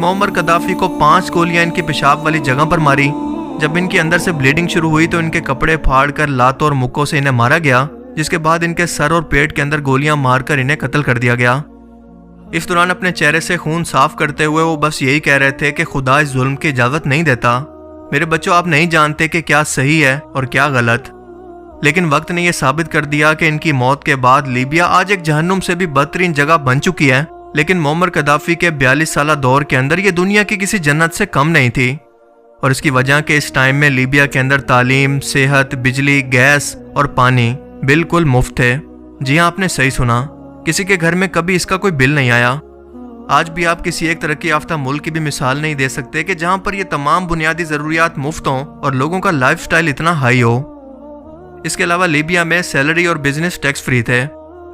معمر قذافی کو 5 گولیاں ان کی پیشاب والی جگہ پر ماری۔ جب ان کے اندر سے بلیڈنگ شروع ہوئی تو ان کے کپڑے پھاڑ کر لاتوں اور مکوں سے انہیں مارا گیا، جس کے بعد ان کے سر اور پیٹ کے اندر گولیاں مار کر انہیں قتل کر دیا گیا۔ اس دوران اپنے چہرے سے خون صاف کرتے ہوئے وہ بس یہی کہہ رہے تھے کہ خدا اس ظلم کی اجازت نہیں دیتا۔ میرے بچوں، آپ نہیں جانتے کہ کیا صحیح ہے اور کیا غلط۔ لیکن وقت نے یہ ثابت کر دیا کہ ان کی موت کے بعد لیبیا آج ایک جہنم سے بھی بدترین جگہ بن چکی ہے، لیکن معمر قذافی کے 42 سالہ دور کے اندر یہ دنیا کی کسی جنت سے کم نہیں تھی، اور اس کی وجہ کہ اس ٹائم میں لیبیا کے اندر تعلیم، صحت، بجلی، گیس اور پانی بالکل مفت تھے۔ جی ہاں، آپ نے صحیح سنا، کسی کے گھر میں کبھی اس کا کوئی بل نہیں آیا۔ آج بھی آپ کسی ایک ترقی یافتہ ملک کی بھی مثال نہیں دے سکتے کہ جہاں پر یہ تمام بنیادی ضروریات مفت ہوں اور لوگوں کا لائف سٹائل اتنا ہائی ہو۔ اس کے علاوہ لیبیا میں سیلری اور بزنس ٹیکس فری تھے۔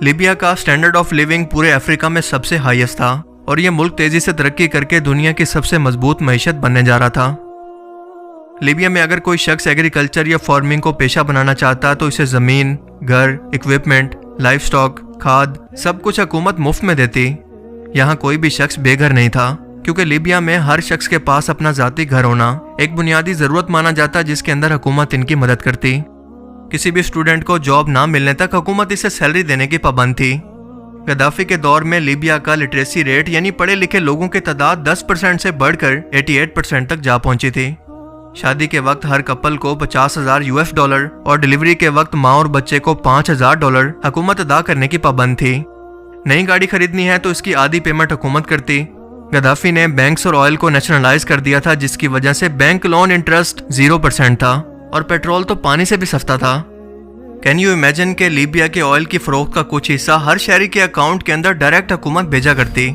لیبیا کا سٹینڈرڈ آف لیونگ پورے افریقہ میں سب سے ہائیسٹ تھا، اور یہ ملک تیزی سے ترقی کر کے دنیا کی سب سے مضبوط معیشت بننے جا رہا تھا۔ لیبیا میں اگر کوئی شخص ایگریکلچر یا فارمنگ کو پیشہ بنانا چاہتا تو اسے زمین، گھر، اکوپمنٹ، لائف سٹاک، کھاد، سب کچھ حکومت مفت میں دیتی۔ یہاں کوئی بھی شخص بے گھر نہیں تھا، کیونکہ لیبیا میں ہر شخص کے پاس اپنا ذاتی گھر ہونا ایک بنیادی ضرورت مانا جاتا، جس کے اندر حکومت ان کی مدد کرتی۔ کسی بھی اسٹوڈنٹ کو جاب نہ ملنے تک حکومت اسے سیلری دینے کی پابند تھی۔ قذافی کے دور میں لیبیا کا لٹریسی ریٹ یعنی پڑھے لکھے لوگوں کی تعداد 10% سے بڑھ کر 88% تک جا پہنچی تھی۔ شادی کے وقت ہر کپل کو $50,000 اور ڈیلیوری کے وقت ماں اور بچے کو $5,000 حکومت ادا کرنے کی پابند تھی۔ نئی گاڑی خریدنی ہے تو اس کی آدھی پیمنٹ حکومت کرتی۔ قذافی نے بینکس اور آئل کو نیشنلائز کر دیا تھا، جس کی وجہ سے بینک لون انٹرسٹ 0% تھا، اور پیٹرول تو پانی سے بھی سستا تھا۔ کین یو امیجن کہ لیبیا کے آئل کی فروخت کا کچھ حصہ ہر شہری کے اکاؤنٹ کے اندر ڈائریکٹ حکومت بھیجا کرتی۔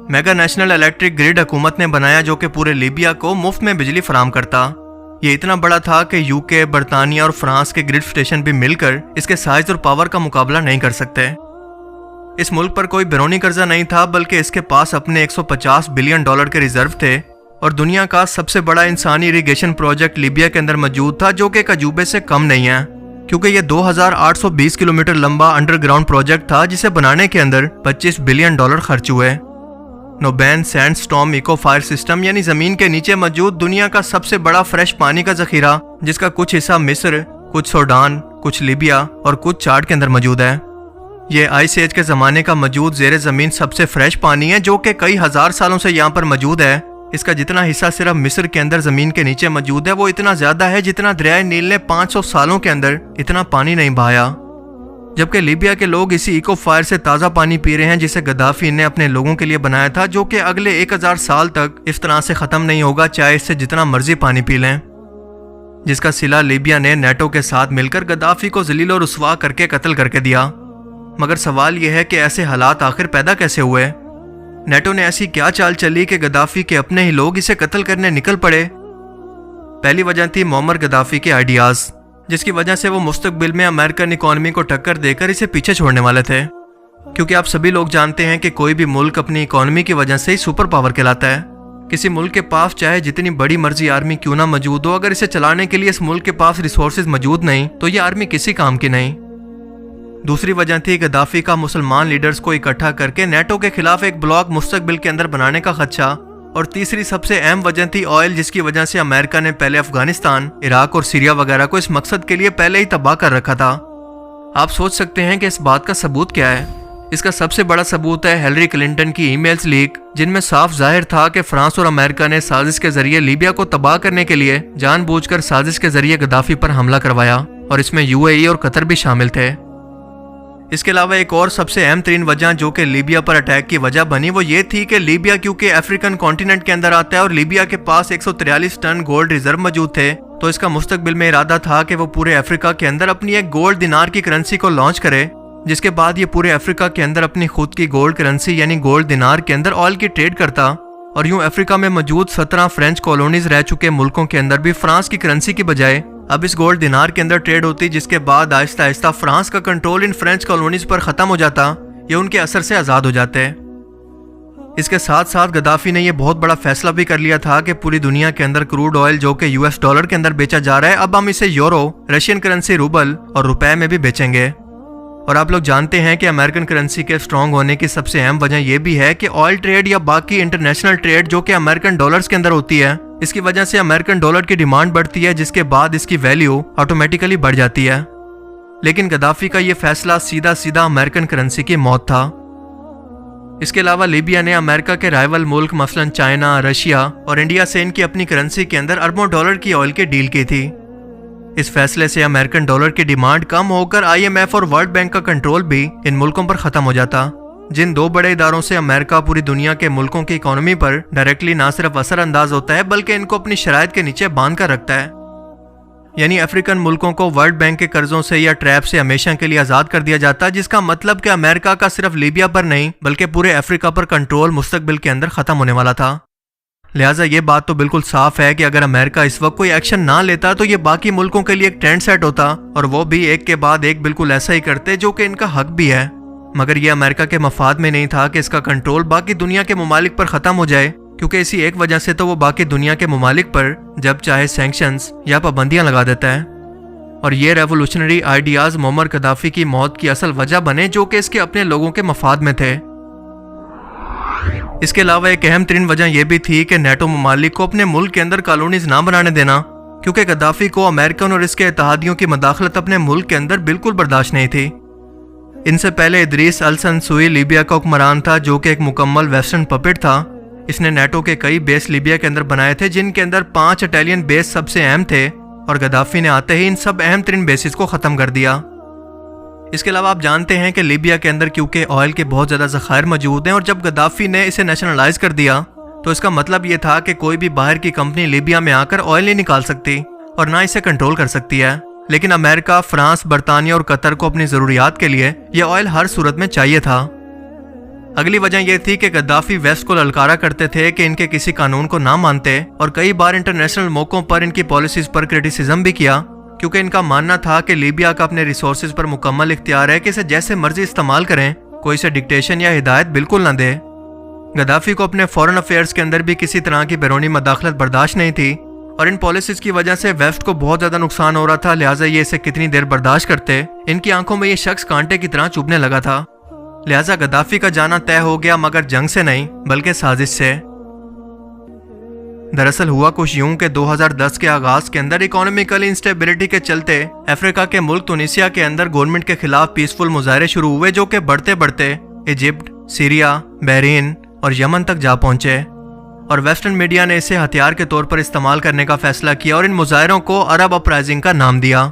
میگا نیشنل الیکٹرک گریڈ حکومت نے بنایا، جو کہ پورے لیبیا کو مفت میں بجلی فراہم کرتا۔ یہ اتنا بڑا تھا کہ UK، برطانیہ اور فرانس کے گریڈ اسٹیشن بھی مل کر اس کے سائز اور پاور کا مقابلہ نہیں کر سکتے۔ اس ملک پر کوئی بیرونی قرضہ نہیں تھا، بلکہ اس کے پاس اپنے $150 بلین کے ریزرو تھے، اور دنیا کا سب سے بڑا انسانی اریگیشن پروجیکٹ لیبیا کے اندر موجود تھا، جو کہ ایک عجوبے سے کم نہیں ہے، کیونکہ یہ 2820 کلومیٹر لمبا انڈر گراؤنڈ پروجیکٹ تھا، جسے بنانے کے اندر $25 بلین خرچ ہوئے۔ Nubian sandstorm eco fire system یعنی زمین کے نیچے موجود دنیا کا سب سے بڑا فریش پانی کا ذخیرہ، جس کا کچھ حصہ مصر، کچھ سوڈان، کچھ لیبیا اور کچھ چاڈ کے اندر موجود ہے۔ یہ آئس ایج کے زمانے کا موجود زیر زمین سب سے فریش پانی ہے، جو کہ کئی ہزار سالوں سے یہاں پر موجود ہے۔ اس کا جتنا حصہ صرف مصر کے اندر زمین کے نیچے موجود ہے، وہ اتنا زیادہ ہے جتنا دریائے نیل نے 500 سالوں کے اندر اتنا پانی نہیں بہایا۔ جبکہ لیبیا کے لوگ اسی ایکو فائر سے تازہ پانی پی رہے ہیں، جسے قذافی نے اپنے لوگوں کے لیے بنایا تھا، جو کہ اگلے 1000 سال تک اس طرح سے ختم نہیں ہوگا، چاہے اس سے جتنا مرضی پانی پی لیں۔ جس کا صلہ لیبیا نے نیٹو کے ساتھ مل کر قذافی کو ذلیل و رسوا کر کے قتل کر کے دیا۔ مگر سوال یہ ہے کہ ایسے حالات آخر پیدا کیسے ہوئے؟ نیٹو نے ایسی کیا چال چلی کہ قذافی کے اپنے ہی لوگ اسے قتل کرنے نکل پڑے؟ پہلی وجہ تھی معمر قذافی کے آئیڈیاز، جس کی وجہ سے وہ مستقبل میں امریکن اکانومی کو ٹکر دے کر اسے پیچھے چھوڑنے والے تھے، کیونکہ آپ سبھی لوگ جانتے ہیں کہ کوئی بھی ملک اپنی اکانومی کی وجہ سے ہی سپر پاور کہلاتا ہے۔ کسی ملک کے پاس چاہے جتنی بڑی مرضی آرمی کیوں نہ موجود ہو، اگر اسے چلانے کے لیے اس ملک کے پاس ریسورسز موجود نہیں تو یہ آرمی کسی کام کی نہیں۔ دوسری وجہ تھی قذافی کا مسلمان لیڈرز کو اکٹھا کر کے نیٹو کے خلاف ایک بلاک مستقبل کے اندر بنانے کا خدشہ، اور تیسری سب سے اہم وجہ تھی آئل، جس کی وجہ سے امریکہ نے پہلے افغانستان، عراق اور سیریا وغیرہ کو اس مقصد کے لیے پہلے ہی تباہ کر رکھا تھا۔ آپ سوچ سکتے ہیں کہ اس بات کا ثبوت کیا ہے؟ اس کا سب سے بڑا ثبوت ہے ہیلری کلنٹن کی ای میلز لیک، جن میں صاف ظاہر تھا کہ فرانس اور امریکہ نے سازش کے ذریعے لیبیا کو تباہ کرنے کے لیے جان بوجھ کر سازش کے ذریعے قذافی پر حملہ کروایا، اور اس میں UAE اور قطر بھی شامل تھے۔ اس کے علاوہ ایک اور سب سے اہم ترین وجہ جو کہ لیبیا پر اٹیک کی وجہ بنی، وہ یہ تھی کہ لیبیا کیونکہ افریقن کانٹیننٹ کے اندر آتا ہے اور لیبیا کے پاس 143 ٹن گولڈ ریزرو موجود تھے، تو اس کا مستقبل میں ارادہ تھا کہ وہ پورے افریقہ کے اندر اپنی ایک گولڈ دینار کی کرنسی کو لانچ کرے، جس کے بعد یہ پورے افریقہ کے اندر اپنی خود کی گولڈ کرنسی یعنی گولڈ دینار کے اندر آئل کی ٹریڈ کرتا، اور یوں افریقہ میں موجود 17 فرینچ کالونیز رہ چکے ملکوں کے اندر بھی فرانس کی کرنسی کی بجائے اب اس گولڈ دینار کے اندر ٹریڈ ہوتی، جس کے بعد آہستہ آہستہ فرانس کا کنٹرول ان فرینچ کالونیز پر ختم ہو جاتا یا ان کے اثر سے آزاد ہو جاتے۔ اس کے ساتھ ساتھ قذافی نے یہ بہت بڑا فیصلہ بھی کر لیا تھا کہ پوری دنیا کے اندر کروڈ آئل جو کہ $US کے اندر بیچا جا رہا ہے، اب ہم اسے یورو، رشین کرنسی روبل اور روپے میں بھی بیچیں گے۔ اور آپ لوگ جانتے ہیں کہ امریکن کرنسی کے اسٹرانگ ہونے کی سب سے اہم وجہ یہ بھی ہے کہ آئل ٹریڈ یا باقی انٹرنیشنل ٹریڈ جو کہ امریکن ڈالرز کے اندر ہوتی ہے، اس کی وجہ سے امریکن ڈالر کی ڈیمانڈ بڑھتی ہے، جس کے بعد اس کی ویلیو آٹومیٹیکلی بڑھ جاتی ہے۔ لیکن گدافی کا یہ فیصلہ سیدھا امریکن کرنسی کی موت تھا۔ اس کے علاوہ لیبیا نے امریکہ کے رائیول ملک مثلا چائنا، رشیا اور انڈیا سے ان کی اپنی کرنسی کے اندر اربوں ڈالر کی آئل کی ڈیل کی تھی۔ اس فیصلے سے امریکن ڈالر کی ڈیمانڈ کم ہو کر IMF اور ورلڈ بینک کا کنٹرول بھی ان ملکوں پر ختم ہو جاتا، جن دو بڑے اداروں سے امریکہ پوری دنیا کے ملکوں کی اکانومی پر ڈائریکٹلی نہ صرف اثر انداز ہوتا ہے بلکہ ان کو اپنی شرائط کے نیچے باندھ کر رکھتا ہے۔ یعنی افریقن ملکوں کو ورلڈ بینک کے قرضوں سے یا ٹریپ سے ہمیشہ کے لیے آزاد کر دیا جاتا، جس کا مطلب کہ امریکہ کا صرف لیبیا پر نہیں بلکہ پورے افریقہ پر کنٹرول مستقبل کے اندر ختم ہونے والا تھا۔ لہٰذا یہ بات تو بالکل صاف ہے کہ اگر امریکہ اس وقت کوئی ایکشن نہ لیتا تو یہ باقی ملکوں کے لیے ایک ٹرینڈ سیٹ ہوتا، اور وہ بھی ایک کے بعد ایک بالکل ایسا ہی کرتے جو کہ ان کا حق بھی ہے۔ مگر یہ امریکہ کے مفاد میں نہیں تھا کہ اس کا کنٹرول باقی دنیا کے ممالک پر ختم ہو جائے، کیونکہ اسی ایک وجہ سے تو وہ باقی دنیا کے ممالک پر جب چاہے سینکشنز یا پابندیاں لگا دیتا ہے، اور یہ ریولوشنری آئیڈیاز معمر قذافی کی موت کی اصل وجہ بنے جو کہ اس کے اپنے لوگوں کے مفاد میں تھے۔ اس کے علاوہ ایک اہم ترین وجہ یہ بھی تھی کہ نیٹو ممالک کو اپنے ملک کے اندر کالونیز نہ بنانے دینا، کیونکہ قذافی کو امریکن اور اس کے اتحادیوں کی مداخلت اپنے ملک کے اندر بالکل برداشت نہیں تھی۔ ان سے پہلے ادریس السنسوئی لیبیا کا حکمران تھا جو کہ ایک مکمل ویسٹرن پپٹ تھا۔ اس نے نیٹو کے کئی بیس لیبیا کے اندر بنائے تھے، جن کے اندر 5 اٹالین بیس سب سے اہم تھے، اور قذافی نے آتے ہی ان سب اہم ترین بیسز کو ختم کر دیا۔ اس کے علاوہ آپ جانتے ہیں کہ لیبیا کے اندر کیونکہ آئل کے بہت زیادہ ذخائر موجود ہیں، اور جب قذافی نے اسے نیشنلائز کر دیا تو اس کا مطلب یہ تھا کہ کوئی بھی باہر کی کمپنی لیبیا میں آ کر آئل نہیں نکال سکتی اور نہ اسے کنٹرول کر سکتی ہے۔ لیکن امریکہ، فرانس، برطانیہ اور قطر کو اپنی ضروریات کے لیے یہ آئل ہر صورت میں چاہیے تھا۔ اگلی وجہ یہ تھی کہ قذافی ویسٹ کو للکارا کرتے تھے کہ ان کے کسی قانون کو نہ مانتے، اور کئی بار انٹرنیشنل موقعوں پر ان کی پالیسیز پر کرٹیسزم بھی کیا، کیونکہ ان کا ماننا تھا کہ لیبیا کا اپنے ریسورسز پر مکمل اختیار ہے کہ اسے جیسے مرضی استعمال کریں، کوئی اسے ڈکٹیشن یا ہدایت بالکل نہ دے۔ قذافی کو اپنے فورن افیئرز کے اندر بھی کسی طرح کی بیرونی مداخلت برداشت نہیں تھی، اور ان پالیسیز کی وجہ سے ویسٹ کو بہت زیادہ نقصان ہو رہا تھا، لہٰذا یہ اسے کتنی دیر برداشت کرتے، ان کی آنکھوں میں یہ شخص کانٹے کی طرح چبھنے لگا تھا۔ لہٰذا قذافی کا جانا طے ہو گیا، مگر جنگ سے نہیں بلکہ سازش سے۔ دراصل ہوا کچھ یوں کہ 2010 کے آغاز کے اندر اکانومیکل انسٹیبلٹی کے چلتے افریقہ کے ملک تونسیا کے اندر گورنمنٹ کے خلاف پیسفل مظاہرے شروع ہوئے، جو کہ بڑھتے بڑھتے ایجپٹ، سیریا، بحرین اور یمن تک جا پہنچے، اور ویسٹرن میڈیا نے اسے ہتھیار کے طور پر استعمال کرنے کا فیصلہ کیا اور ان مظاہروں کو عرب اپرائزنگ کا نام دیا۔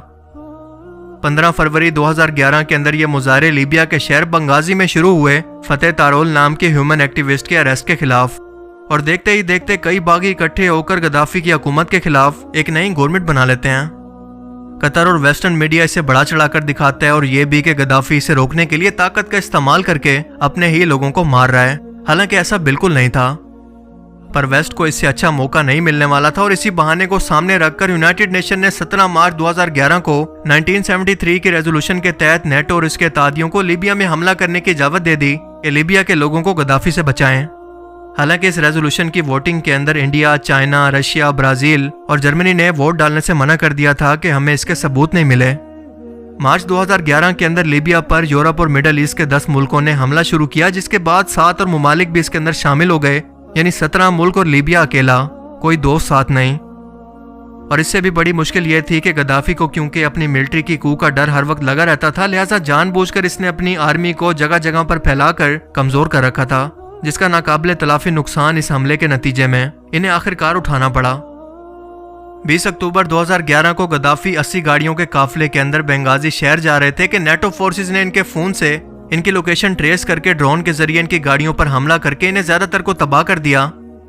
15 فروری 2011 کے اندر یہ مظاہرے لیبیا کے شہر بنغازی میں شروع ہوئے فتح تارول نام کے ہیومن ایکٹیوسٹ کے اریسٹ کے خلاف، اور دیکھتے ہی دیکھتے کئی باغی اکٹھے ہو کر قذافی کی حکومت کے خلاف ایک نئی گورنمنٹ بنا لیتے ہیں۔ قطر اور ویسٹرن میڈیا اسے بڑا چڑھا کر دکھاتا ہے، اور یہ بھی کہ قذافی اسے روکنے کے لیے طاقت کا استعمال کر کے اپنے ہی لوگوں کو مار رہا ہے، حالانکہ ایسا بالکل نہیں تھا۔ پر ویسٹ کو اس سے اچھا موقع نہیں ملنے والا تھا، اور اسی بہانے کو سامنے رکھ کر یونائٹڈ نیشن نے 17 مارچ 2011 کو 1973 کی ریزولوشن کے تحت نیٹو اور اس کے اتحادیوں کو لیبیا میں حملہ کرنے کی اجازت دے دی کہ لیبیا کے لوگوں کو قذافی سے بچائیں۔ حالانکہ اس ریزولوشن کی ووٹنگ کے اندر انڈیا، چائنا، رشیا، برازیل اور جرمنی نے ووٹ ڈالنے سے منع کر دیا تھا کہ ہمیں اس کے ثبوت نہیں ملے۔ مارچ 2011 کے اندر لیبیا پر یورپ اور مڈل ایسٹ کے 10 ملکوں نے حملہ شروع کیا، جس کے بعد 7 اور ممالک بھی اس کے اندر شامل ہو گئے، یعنی 17 ملک اور لیبیا اکیلا، کوئی دوست ساتھ نہیں۔ اور اس سے بھی بڑی مشکل یہ تھی کہ قذافی کو کیونکہ اپنی ملٹری کی کو کا ڈر ہر وقت لگا رہتا تھا، لہٰذا جان بوجھ کر اس نے اپنی آرمی کو جگہ جگہ پر پھیلا کر کمزور کر رکھا تھا، جس کا ناقابل تلافی نقصان اس حملے کے نتیجے میں انہیں آخرکار اٹھانا پڑا۔ 20 اکتوبر 2011 کو قذافی 80 گاڑیوں کے قافلے کے اندر بنغازی شہر جا رہے تھے کہ نیٹو فورسز نے ان کے فون سے ان کی لوکیشن ٹریس کر کے ڈرون کے ذریعے ان کی گاڑیوں پر حملہ کر کے انہیں زیادہ تر کو تباہ کر دیا،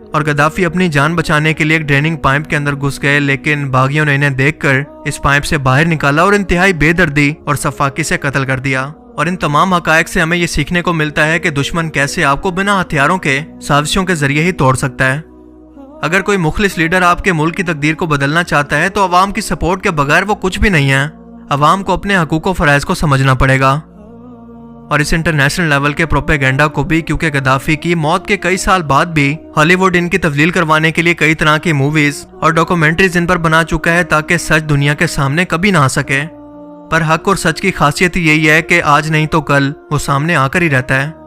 اور قذافی اپنی جان بچانے کے لیے ایک ڈریننگ پائپ کے اندر گھس گئے، لیکن باغیوں نے انہیں دیکھ کر اس پائپ سے باہر نکالا اور انتہائی بے دردی اور صفاقی سے قتل کر دیا۔ اور ان تمام حقائق سے ہمیں یہ سیکھنے کو ملتا ہے کہ دشمن کیسے آپ کو بنا ہتھیاروں کے سازشوں کے ذریعے ہی توڑ سکتا ہے۔ اگر کوئی مخلص لیڈر آپ کے ملک کی تقدیر کو بدلنا چاہتا ہے تو عوام کی سپورٹ کے بغیر وہ کچھ بھی نہیں ہے۔ عوام کو اپنے حقوق و فرائض کو سمجھنا پڑے گا، اور اس انٹرنیشنل لیول کے پروپیگنڈا کو بھی، کیونکہ قذافی کی موت کے کئی سال بعد بھی ہالی ووڈ ان کی تفضیل کروانے کے لیے کئی طرح کی موویز اور ڈاکومنٹریز ان پر بنا چکا ہے تاکہ سچ دنیا کے سامنے کبھی نہ آ سکے۔ پر حق اور سچ کی خاصیت یہی ہے کہ آج نہیں تو کل وہ سامنے آ کر ہی رہتا ہے۔